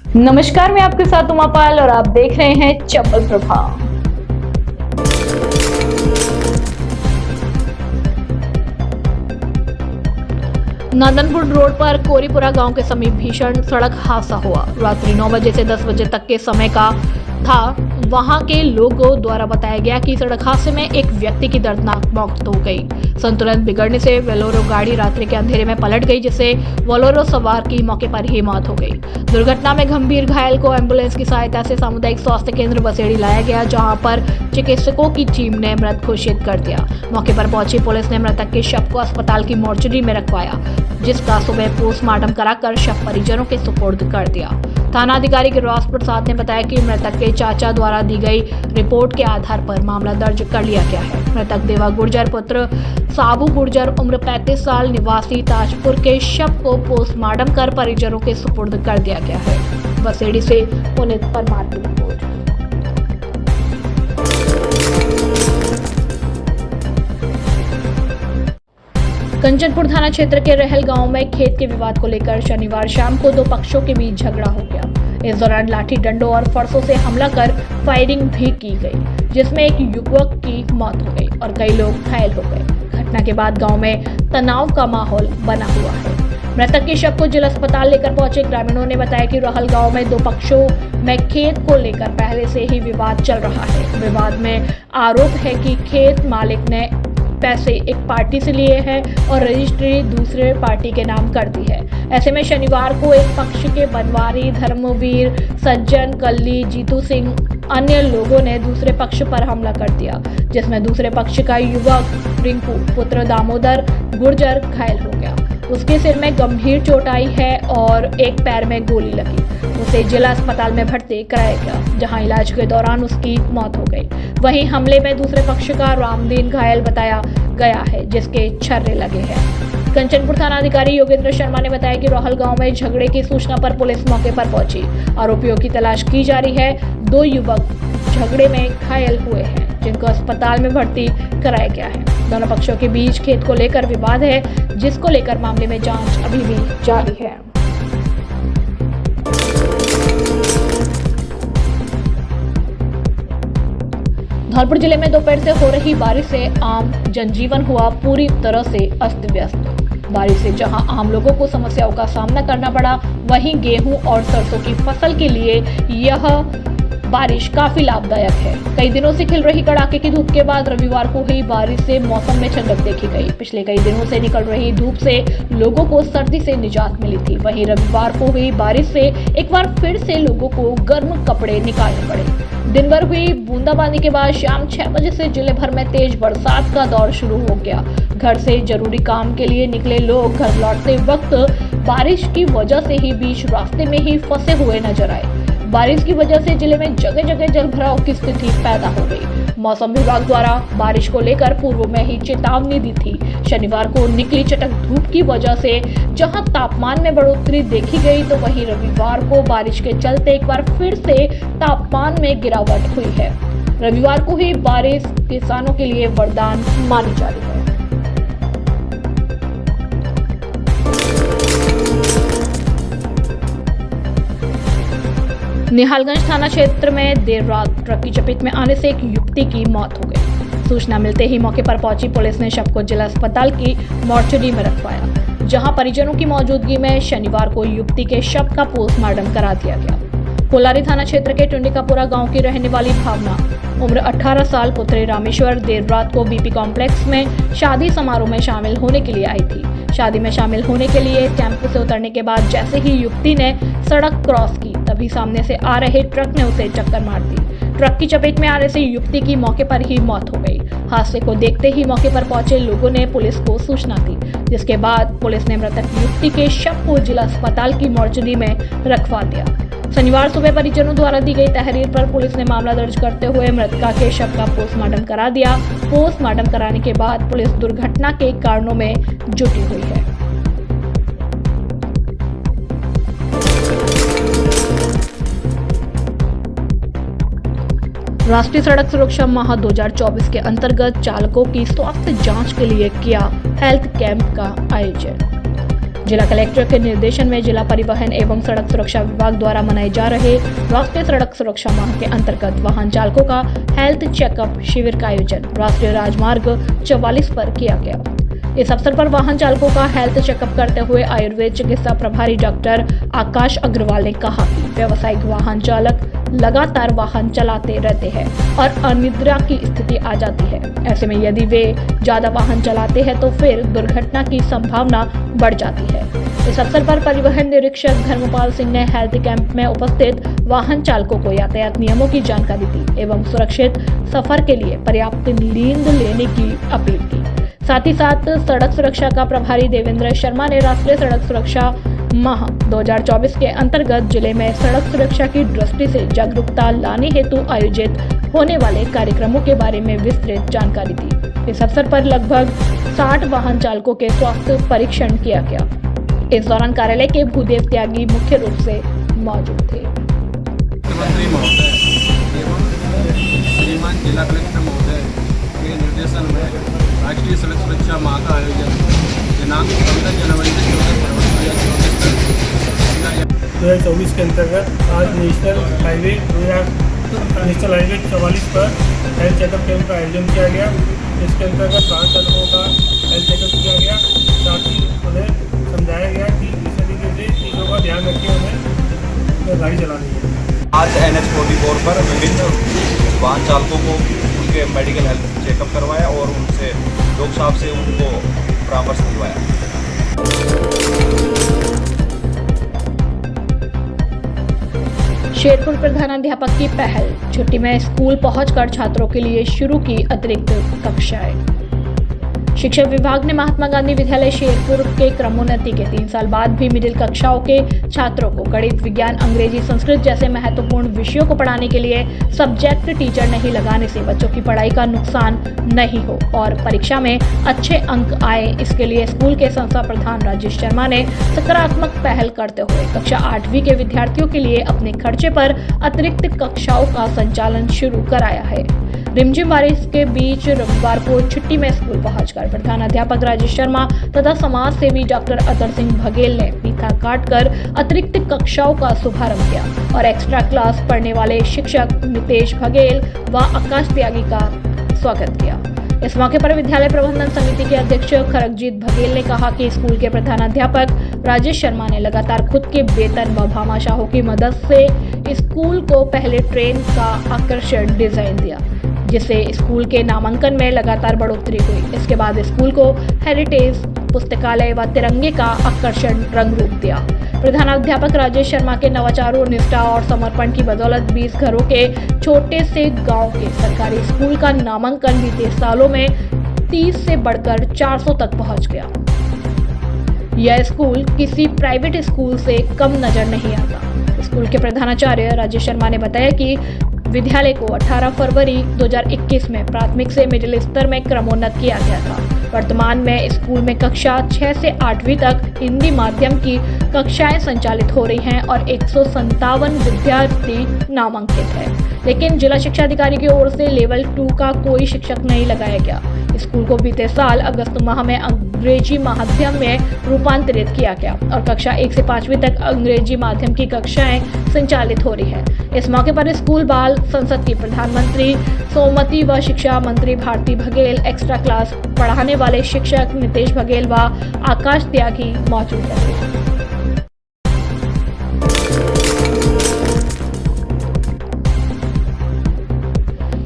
नमस्कार, मैं आपके साथ उमा पाल और आप देख रहे हैं चप्पल प्रभाव। नंदनपुर रोड पर कोरीपुरा गांव के समीप भीषण सड़क हादसा हुआ। रात्रि 9 बजे से 10 बजे तक के समय का था। वहां के लोगों द्वारा बताया गया कि सड़क हादसे में एक व्यक्ति की दर्दनाक मौत हो गई। संतुलन बिगड़ने से बोलेरो गाड़ी रात्रि के अंधेरे में पलट गई, जिससे बोलेरो सवार की मौके पर ही मौत हो गई। दुर्घटना में गंभीर घायल को एम्बुलेंस की सहायता से सामुदायिक स्वास्थ्य केंद्र बसेड़ी लाया गया, जहां पर चिकित्सकों की टीम ने मृत घोषित कर दिया। मौके पर पहुंची पुलिस ने मृतक के शव को अस्पताल की मोर्चरी में रखवाया, जिसका सुबह पोस्टमार्टम कराकर शव परिजनों के सुपुर्द कर दिया। थाना अधिकारी गिरिराज प्रसाद ने बताया कि मृतक के चाचा द्वारा दी गई रिपोर्ट के आधार पर मामला दर्ज कर लिया गया है। मृतक देवा गुर्जर पुत्र साबू गुर्जर उम्र 35 साल निवासी ताजपुर के शव को पोस्टमार्टम कर परिजनों के सुपुर्द कर दिया गया है। बसेड़ी से पुनीत परमार की रिपोर्ट। कंचनपुर थाना क्षेत्र के रहल गांव में खेत के विवाद को लेकर शनिवार शाम को दो पक्षों के बीच झगड़ा हो गया। इस दौरान लाठी डंडों और फरसों से हमला कर फायरिंग भी की गई, जिसमें एक युवक की मौत हो गई और कई लोग घायल हो गए। घटना के बाद गांव में तनाव का माहौल बना हुआ है। मृतक के शव को जिला अस्पताल लेकर पहुंचे ग्रामीणों ने बताया कि रहल गांव में दो पक्षों में खेत को लेकर पहले से ही विवाद चल रहा है। विवाद में आरोप है कि खेत मालिक ने पैसे एक पार्टी से लिए हैं और रजिस्ट्री दूसरे पार्टी के नाम कर दी है। ऐसे में शनिवार को एक पक्ष के बनवारी, धर्मवीर, सज्जन, कल्ली, जीतू सिंह अन्य लोगों ने दूसरे पक्ष पर हमला कर दिया, जिसमें दूसरे पक्ष का युवक रिंकू पुत्र दामोदर गुर्जर घायल हो गया। उसके सिर में गंभीर चोट आई है और एक पैर में गोली लगी। उसे जिला अस्पताल में भर्ती कराया गया, जहां इलाज के दौरान उसकी मौत हो गई। वहीं हमले में दूसरे पक्ष का रामदीन घायल बताया गया है, जिसके छर्रे लगे हैं। कंचनपुर थाना अधिकारी योगेंद्र शर्मा ने बताया कि रहल गांव में झगड़े की सूचना पर पुलिस मौके पर पहुंची। आरोपियों की तलाश की जा रही है। दो युवक झगड़े में घायल हुए हैं, जिनको अस्पताल में भर्ती कराया गया है। दोनों पक्षों के बीच खेत को लेकर विवाद है, जिसको लेकर मामले में जांच अभी भी जारी है। धौलपुर जिले में दोपहर से हो रही बारिश से आम जनजीवन हुआ पूरी तरह से अस्त व्यस्त। बारिश से जहां आम लोगों को समस्याओं का सामना करना पड़ा, वहीं गेहूं और सरसों की फसल के लिए यह बारिश काफी लाभदायक है। कई दिनों से खिल रही कड़ाके की धूप के बाद रविवार को हुई बारिश से मौसम में ठंडक देखी गई। पिछले कई दिनों से निकल रही धूप से लोगों को सर्दी से निजात मिली थी। वहीं रविवार को हुई बारिश से एक बार फिर से लोगों को गर्म कपड़े निकालने पड़े। दिन भर हुई बूंदाबांदी के बाद शाम 6 बजे से जिले भर में तेज बरसात का दौर शुरू हो गया। घर से जरूरी काम के लिए निकले लोग घर लौटते वक्त बारिश की वजह से ही बीच रास्ते में ही फंसे हुए नजर आए। बारिश की वजह से जिले में जगह जगह जलभराव की स्थिति पैदा हो गई। मौसम विभाग द्वारा बारिश को लेकर पूर्व में ही चेतावनी दी थी। शनिवार को निकली चटक धूप की वजह से जहां तापमान में बढ़ोतरी देखी गई, तो वहीं रविवार को बारिश के चलते एक बार फिर से तापमान में गिरावट हुई है। रविवार को हुई बारिश किसानों के लिए वरदान मानी जा रही है। निहालगंज थाना क्षेत्र में देर रात ट्रक की चपेट में आने से एक युवती की मौत हो गई। सूचना मिलते ही मौके पर पहुंची पुलिस ने शव को जिला अस्पताल की मोर्चरी में रखवाया, जहां परिजनों की मौजूदगी में शनिवार को युवती के शव का पोस्टमार्टम करा दिया गया। कोलारी थाना क्षेत्र के टुंडिकापुरा गांव की रहने वाली भावना उम्र 18 साल पुत्री रामेश्वर देर रात को बीपी कॉम्प्लेक्स में शादी समारोह में शामिल होने के लिए आई थी। शादी में शामिल होने के लिए टेम्पो से उतरने के बाद जैसे ही युवती ने सड़क क्रॉस की, तभी सामने से आ रहे ट्रक ने उसे टक्कर मार दी। ट्रक की चपेट में आने से युवती की मौके पर ही मौत हो गई। हादसे को देखते ही मौके पर पहुंचे लोगों ने पुलिस को सूचना दी, जिसके बाद पुलिस ने मृतक युवती के शव को जिला अस्पताल की मोर्चरी में रखवा दिया। शनिवार सुबह परिजनों द्वारा दी गई तहरीर पर पुलिस ने मामला दर्ज करते हुए मृतका के शव का पोस्टमार्टम करा दिया। पोस्टमार्टम कराने के बाद पुलिस दुर्घटना के कारणों में जुटी हुई है। राष्ट्रीय सड़क सुरक्षा माह 2024 के अंतर्गत चालकों की स्वास्थ्य जांच के लिए किया हेल्थ कैंप का आयोजन। जिला कलेक्टर के निर्देशन में जिला परिवहन एवं सड़क सुरक्षा विभाग द्वारा मनाए जा रहे राष्ट्रीय सड़क सुरक्षा माह के अंतर्गत वाहन चालकों का हेल्थ चेकअप शिविर का आयोजन राष्ट्रीय राजमार्ग 44 पर किया गया। इस अवसर पर वाहन चालकों का हेल्थ चेकअप करते हुए आयुर्वेद चिकित्सा प्रभारी डॉक्टर आकाश अग्रवाल ने कहा कि व्यावसायिक वाहन चालक लगातार वाहन चलाते रहते हैं और अनिद्रा की स्थिति आ जाती है। ऐसे में यदि वे ज्यादा वाहन चलाते हैं तो फिर दुर्घटना की संभावना बढ़ जाती है। इस अवसर पर परिवहन निरीक्षक धर्मपाल सिंह ने हेल्थ कैंप में उपस्थित वाहन चालकों को यातायात नियमों की जानकारी दी एवं सुरक्षित सफर के लिए पर्याप्त नींद लेने की अपील की। साथ ही साथ सड़क सुरक्षा का प्रभारी देवेंद्र शर्मा ने राष्ट्रीय सड़क सुरक्षा माह 2024 के अंतर्गत जिले में सड़क सुरक्षा की दृष्टि से जागरूकता लाने हेतु आयोजित होने वाले कार्यक्रमों के बारे में विस्तृत जानकारी दी। इस अवसर पर लगभग 60 वाहन चालकों के स्वास्थ्य परीक्षण किया गया। इस दौरान कार्यालय के भूदेव त्यागी मुख्य रूप से मौजूद थे। मुख्यमंत्री महोदय एवं श्रीमान जिला कलेक्टर महोदय के निर्देशन में राष्ट्रीय सड़क सुरक्षा माह का आयोजन दिनांक 15 जनवरी से 14 फरवरी 2024 के अंतर्गत आज नेशनल हाईवे 44 पर हेल्थ चेकअप कैंप का आयोजन किया गया। इसके अंतर्गत वाहन चालकों का हेल्थ चेकअप किया गया। साथ ही उन्हें समझाया गया कि इस तरीके से चीज़ों का ध्यान रखिए, उन्हें गाड़ी चलानी है। आज NH 44 पर विभिन्न वाहन चालकों को उनके मेडिकल हेल्थ चेकअप करवाया और उनसे डॉक्टर साहब से उनको परामर्श दिलवाया। शेरपुर प्रधानाध्यापक की पहल, छुट्टी में स्कूल पहुंचकर छात्रों के लिए शुरू की अतिरिक्त कक्षाएं। शिक्षा विभाग ने महात्मा गांधी विद्यालय शेरपुर के क्रमोन्नति के 3 साल बाद भी मिडिल कक्षाओं के छात्रों को गणित, विज्ञान, अंग्रेजी, संस्कृत जैसे महत्वपूर्ण विषयों को पढ़ाने के लिए सब्जेक्ट टीचर नहीं लगाने से बच्चों की पढ़ाई का नुकसान नहीं हो और परीक्षा में अच्छे अंक आए, इसके लिए स्कूल के संस्था प्रधान राजेश शर्मा ने सकारात्मक पहल करते हुए कक्षा 8वीं के विद्यार्थियों के लिए अपने खर्चे पर अतिरिक्त कक्षाओं का संचालन शुरू कराया है। रिमझिम बारिश के बीच रविवार को छुट्टी में स्कूल पहुंचकर प्रधानाध्यापक राजेश शर्मा तथा समाज सेवी डॉक्टर अतर सिंह बघेल ने फीता काटकर अतिरिक्त कक्षाओं का शुभारंभ किया और एक्स्ट्रा क्लास पढ़ने वाले शिक्षक नितेश बघेल व आकाश त्यागी का स्वागत किया। इस मौके पर विद्यालय प्रबंधन समिति के अध्यक्ष खरगजीत बघेल ने कहा कि स्कूल के प्रधानाध्यापक राजेश शर्मा ने लगातार खुद के वेतन व भामाशाहों की मदद से स्कूल को पहले ट्रेन का आकर्षक डिजाइन दिया, जिससे स्कूल के नामांकन में लगातार बढ़ोतरी हुई। इसके बाद स्कूल को हेरिटेज पुस्तकालय व तिरंगे का आकर्षण रंग रूप दिया। प्रधानाध्यापक राजेश शर्मा के नवाचारों, निष्ठा और समर्पण की बदौलत 20 घरों के छोटे से गांव के सरकारी स्कूल का नामांकन बीते सालों में 30 से बढ़कर 400 तक पहुंच गया। यह स्कूल किसी प्राइवेट स्कूल से कम नजर नहीं आता। स्कूल के प्रधानाचार्य राजेश शर्मा ने बताया कि विद्यालय को 18 फरवरी 2021 में प्राथमिक से मिडिल स्तर में क्रमोन्नत किया गया था। वर्तमान में स्कूल में कक्षा 6 से 8वीं तक हिंदी माध्यम की कक्षाएं संचालित हो रही हैं और 157 विद्यार्थी नामांकित है, लेकिन जिला शिक्षा अधिकारी की ओर से लेवल 2 का कोई शिक्षक नहीं लगाया गया। स्कूल को बीते साल अगस्त माह में अंग्रेजी माध्यम में रूपांतरित किया गया और कक्षा 1 से 5वीं तक अंग्रेजी माध्यम की कक्षाएं संचालित हो रही है। इस मौके पर स्कूल बाल संसद की प्रधानमंत्री सोमती व शिक्षा मंत्री भारती बघेल, एक्स्ट्रा क्लास पढ़ाने वाले शिक्षक नितेश बघेल व आकाश त्यागी मौजूद रहे।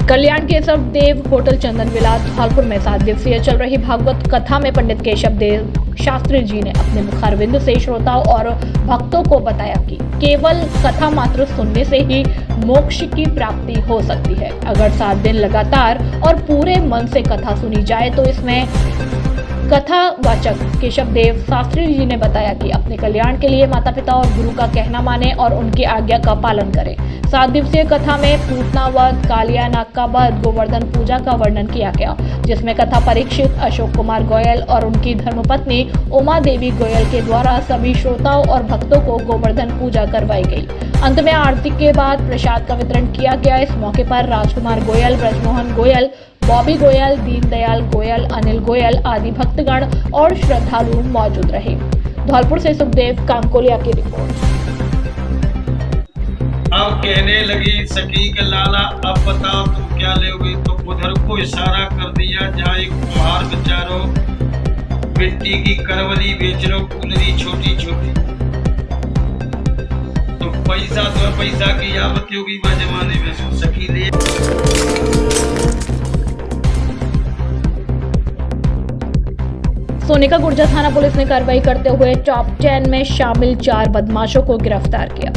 कल्याण केशव देव होटल चंदन विला धौलपुर में 7 दिवसीय चल रही भागवत कथा में पंडित केशव देव शास्त्री जी ने अपने मुखारविंद से श्रोताओं और भक्तों को बताया कि केवल कथा मात्र सुनने से ही मोक्ष की प्राप्ति हो सकती है। अगर 7 दिन लगातार और पूरे मन से कथा सुनी जाए तो इसमें कथावाचक केशव देव शास्त्री जी ने बताया कि अपने कल्याण के लिए माता पिता और गुरु का कहना माने और उनकी आज्ञा का पालन करें। 7 दिवसीय कथा में पूतना वध, कालिया नाग का वध, गोवर्धन पूजा का वर्णन किया गया, जिसमें कथा परीक्षित अशोक कुमार गोयल और उनकी धर्मपत्नी उमा देवी गोयल के द्वारा सभी श्रोताओं और भक्तों को गोवर्धन पूजा करवाई गई। अंत में आरती के बाद प्रसाद का वितरण किया गया। इस मौके पर राजकुमार गोयल, ब्रजमोहन गोयल, बॉबी गोयल, दीनदयाल गोयल, अनिल गोयल आदि भक्तगण और श्रद्धालु मौजूद रहे। धौलपुर से सुखदेव कामकोलिया की रिपोर्ट। अब कहने लगी सकी के लाला, अब बताओ तुम क्या लोगे। तो उधर को इशारा कर दिया जहाँ एक कुम्हार बेचारो मिट्टी की करवली बेच लो, कूलरी छोटी छोटी। तो पैसा तो पैसा की आफत होगी वह जमाने में, सो सकी ले। सोने का गुर्जर थाना पुलिस ने कार्रवाई करते हुए टॉप 10 में शामिल 4 बदमाशों को गिरफ्तार किया।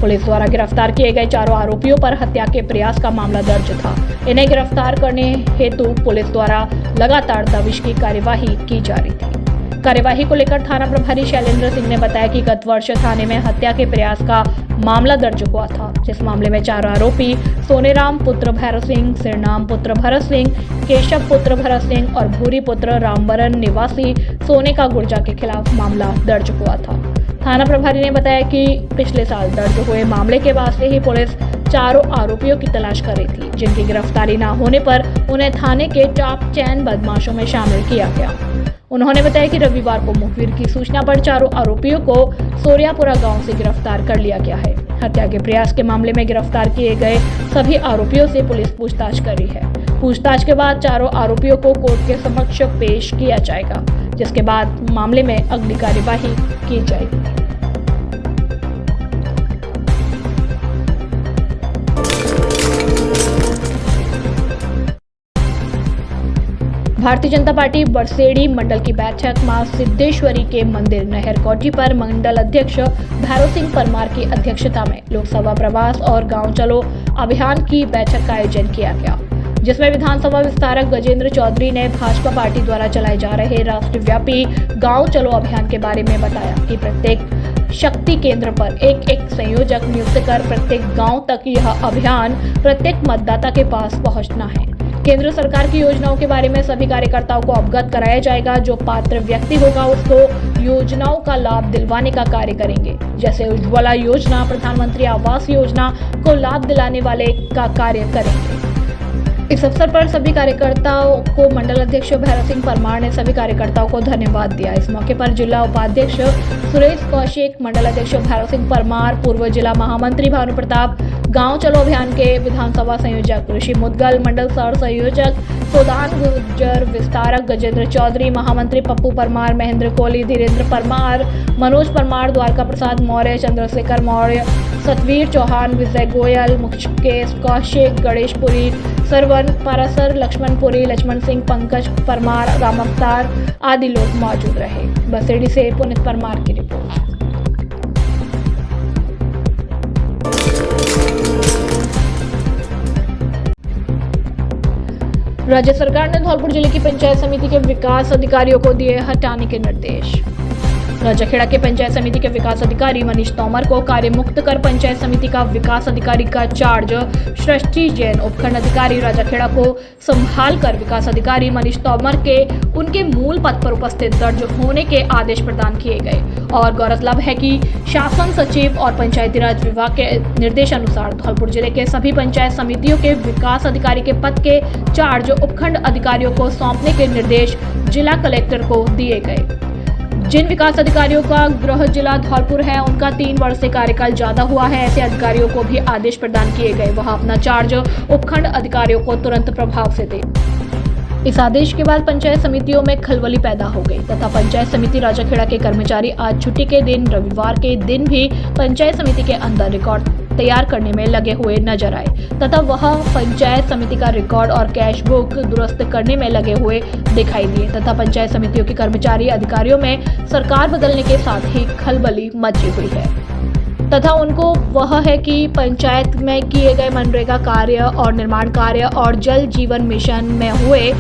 पुलिस द्वारा गिरफ्तार किए गए 4 आरोपियों पर हत्या के प्रयास का मामला दर्ज था। इन्हें गिरफ्तार करने हेतु पुलिस द्वारा लगातार दबिश की कार्यवाही की जा रही थी। कार्यवाही को लेकर थाना प्रभारी शैलेंद्र सिंह ने बताया कि गत वर्ष थाने में हत्या के प्रयास का मामला दर्ज हुआ था, जिस मामले में 4 आरोपी सोनेराम पुत्र भैरव सिंह, सिरनाम पुत्र भरत सिंह, केशव पुत्र भरत सिंह और भूरी पुत्र रामबरन निवासी सोने का गुर्जर के खिलाफ मामला दर्ज हुआ था। थाना प्रभारी ने बताया कि पिछले साल दर्ज हुए मामले के बाद से ही पुलिस 4 आरोपियों की तलाश कर रही थी, जिनकी गिरफ्तारी न होने पर उन्हें थाने के टॉप 10 बदमाशों में शामिल किया गया। उन्होंने बताया कि रविवार को मुखबिर की सूचना पर 4 आरोपियों को सोरियापुरा गांव से गिरफ्तार कर लिया गया है। हत्या के प्रयास के मामले में गिरफ्तार किए गए सभी आरोपियों से पुलिस पूछताछ कर रही है। पूछताछ के बाद 4 आरोपियों को कोर्ट के समक्ष पेश किया जाएगा, जिसके बाद मामले में अगली कार्यवाही की जाएगी। भारतीय जनता पार्टी बरसेड़ी मंडल की बैठक मां सिद्धेश्वरी के मंदिर नहर कोठी पर मंडल अध्यक्ष भैरव सिंह परमार की अध्यक्षता में लोकसभा प्रवास और गांव चलो अभियान की बैठक का आयोजन किया गया, जिसमें विधानसभा विस्तारक गजेंद्र चौधरी ने भाजपा पार्टी द्वारा चलाए जा रहे राष्ट्रव्यापी गांव चलो अभियान के बारे में बताया कि प्रत्येक शक्ति केंद्र पर एक संयोजक नियुक्त कर प्रत्येक गांव तक यह अभियान प्रत्येक मतदाता के पास पहुंचना है। केंद्र सरकार की योजनाओं के बारे में सभी कार्यकर्ताओं को अवगत कराया जाएगा। जो पात्र व्यक्ति होगा उसको योजनाओं का लाभ दिलवाने का कार्य करेंगे, जैसे उज्ज्वला योजना, प्रधानमंत्री आवास योजना को लाभ दिलाने वाले का कार्य करेंगे। इस अवसर पर सभी कार्यकर्ताओं को मंडल अध्यक्ष भैरव सिंह परमार ने सभी कार्यकर्ताओं को धन्यवाद दिया। इस मौके पर जिला उपाध्यक्ष सुरेश कौशिक, मंडल अध्यक्ष भैरव सिंह परमार, पूर्व जिला महामंत्री भानु प्रताप, गांव चलो अभियान के विधानसभा संयोजक ऋषि मुदगल, मंडल सर संयोजक सोदान गुर्जर, विस्तारक गजेंद्र चौधरी, महामंत्री पप्पू परमार, महेंद्र कोहली, धीरेन्द्र परमार, मनोज परमार, द्वारका प्रसाद मौर्य, चंद्रशेखर मौर्य, सतवीर चौहान, विजय गोयल, मुकेश कौशिक, गणेशपुरी, सरवन पारासर, लक्ष्मणपुरी, लक्ष्मण सिंह, पंकज परमार, राम अवतार आदि लोग मौजूद रहे। बसेड़ी से पुनीत परमार की रिपोर्ट। राज्य सरकार ने धौलपुर जिले की पंचायत समिति के विकास अधिकारियों को दिए हटाने के निर्देश। राजाखेड़ा के पंचायत समिति के विकास अधिकारी मनीष तोमर को कार्य मुक्त कर पंचायत समिति का विकास अधिकारी का चार्ज सृष्टि जैन, उपखंड अधिकारी राजाखेड़ा को संभाल कर विकास अधिकारी मनीष तोमर के उनके मूल पद पर उपस्थित दर्ज होने के आदेश प्रदान किए गए। और गौरतलब है कि शासन सचिव और पंचायती राज विभाग के निर्देशानुसार धौलपुर जिले के सभी पंचायत समितियों के विकास अधिकारी के पद के चार्ज उपखंड अधिकारियों को सौंपने के निर्देश जिला कलेक्टर को दिए गए। जिन विकास अधिकारियों का गृह जिला धौलपुर है, उनका 3 वर्ष से कार्यकाल ज्यादा हुआ है, ऐसे अधिकारियों को भी आदेश प्रदान किए गए वह अपना चार्ज उपखंड अधिकारियों को तुरंत प्रभाव से दे। इस आदेश के बाद पंचायत समितियों में खलबली पैदा हो गई तथा पंचायत समिति राजाखेड़ा के कर्मचारी आज छुट्टी के दिन रविवार के दिन भी पंचायत समिति के अंदर रिकॉर्ड तैयार करने में लगे हुए नजर आए तथा वह पंचायत समिति का रिकॉर्ड और कैश बुक दुरुस्त करने में लगे हुए दिखाई दिए तथा पंचायत समितियों के कर्मचारी अधिकारियों में सरकार बदलने के साथ ही खलबली मची हुई है तथा उनको वह है कि पंचायत में किए गए मनरेगा कार्य और निर्माण कार्य और जल जीवन मिशन में हुए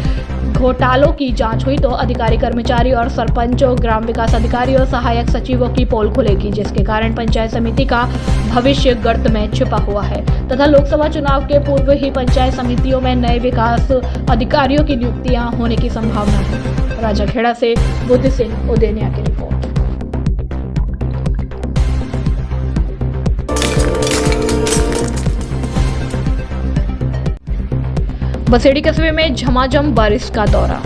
घोटालों की जांच हुई तो अधिकारी कर्मचारी और सरपंचों, ग्राम विकास अधिकारी और सहायक सचिवों की पोल खुलेगी, जिसके कारण पंचायत समिति का भविष्य गर्त में छिपा हुआ है तथा लोकसभा चुनाव के पूर्व ही पंचायत समितियों में नए विकास अधिकारियों की नियुक्तियां होने की संभावना है। राजाखेड़ा से बुद्ध सिंह उदेनिया की रिपोर्ट। बसेड़ी कस्बे में झमाझम बारिश का दौरा।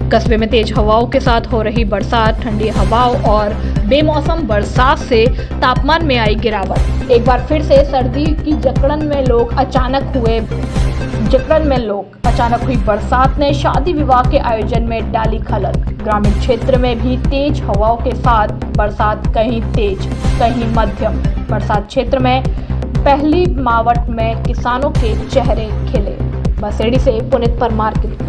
कस्बे में तेज हवाओं के साथ हो रही बरसात, ठंडी हवाओं और बेमौसम बरसात से तापमान में आई गिरावट। एक बार फिर से सर्दी की जकड़न में अचानक हुई बरसात ने शादी विवाह के आयोजन में डाली खलल। ग्रामीण क्षेत्र में भी तेज हवाओं के साथ बरसात, कहीं तेज कहीं मध्यम बरसात क्षेत्र में पहली मावट में किसानों के चेहरे खिले। बसेड़ी से पुनीत परमार की रिपोर्ट।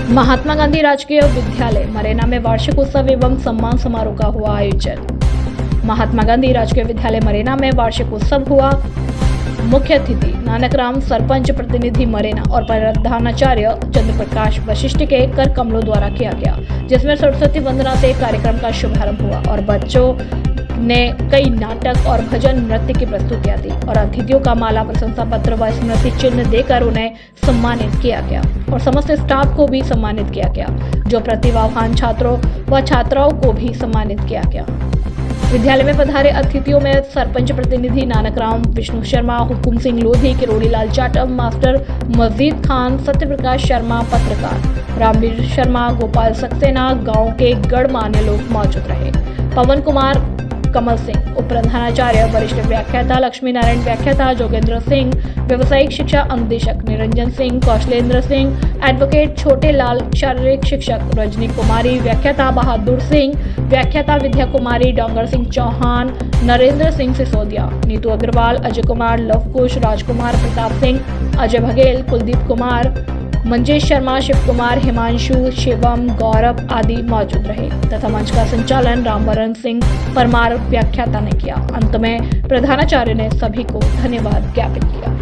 महात्मा गांधी राजकीय विद्यालय मरेना में वार्षिक उत्सव एवं सम्मान समारोह का हुआ आयोजन। महात्मा गांधी राजकीय विद्यालय मरेना में वार्षिक उत्सव हुआ। मुख्य अतिथि नानकराम सरपंच प्रतिनिधि मरेना और प्रधानाचार्य चंद्रप्रकाश वशिष्ठ के कर कमलों द्वारा किया गया, जिसमें सरस्वती वंदना से कार्यक्रम का शुभारंभ हुआ और बच्चों ने कई नाटक और भजन नृत्य की प्रस्तुतियां दी और अतिथियों का माला, प्रशंसा पत्र व स्मृति चिन्ह देकर उन्हें सम्मानित किया गया और समस्त स्टाफ को भी सम्मानित किया गया। जो प्रतिभावान छात्रों व छात्राओं को भी सम्मानित किया गया। विद्यालय में पधारे अतिथियों में सरपंच प्रतिनिधि नानकराम, विष्णु शर्मा, हुकुम सिंह लोधी, किरोड़ी लाल जाटव, मास्टर मजीद खान, सत्यप्रकाश शर्मा, पत्रकार रामवीर शर्मा, गोपाल सक्सेना, गांव के गणमान्य लोग मौजूद रहे। पवन कुमार, कमल सिंह, उप प्रधानाचार्य, वरिष्ठ व्याख्याता लक्ष्मी नारायण व्याख्याता, जोगेंद्र सिंह, व्यवसायिक शिक्षा अनुदेशक निरंजन सिंह, कौशलेंद्र सिंह, एडवोकेट छोटे लाल, शारीरिक शिक्षक रजनी कुमारी, व्याख्याता बहादुर सिंह, व्याख्याता विद्या कुमारी, डोंगर सिंह चौहान, नरेंद्र सिंह सिसोदिया, नीतू अग्रवाल, अजय कुमार, लवकुश, राजकुमार, प्रताप सिंह, अजय बघेल, कुलदीप कुमार, मंजेश शर्मा, शिव कुमार, हिमांशु, शिवम, गौरव आदि मौजूद रहे तथा मंच का संचालन रामवरण सिंह परमार व्याख्याता ने किया। अंत में प्रधानाचार्य ने सभी को धन्यवाद ज्ञापित किया।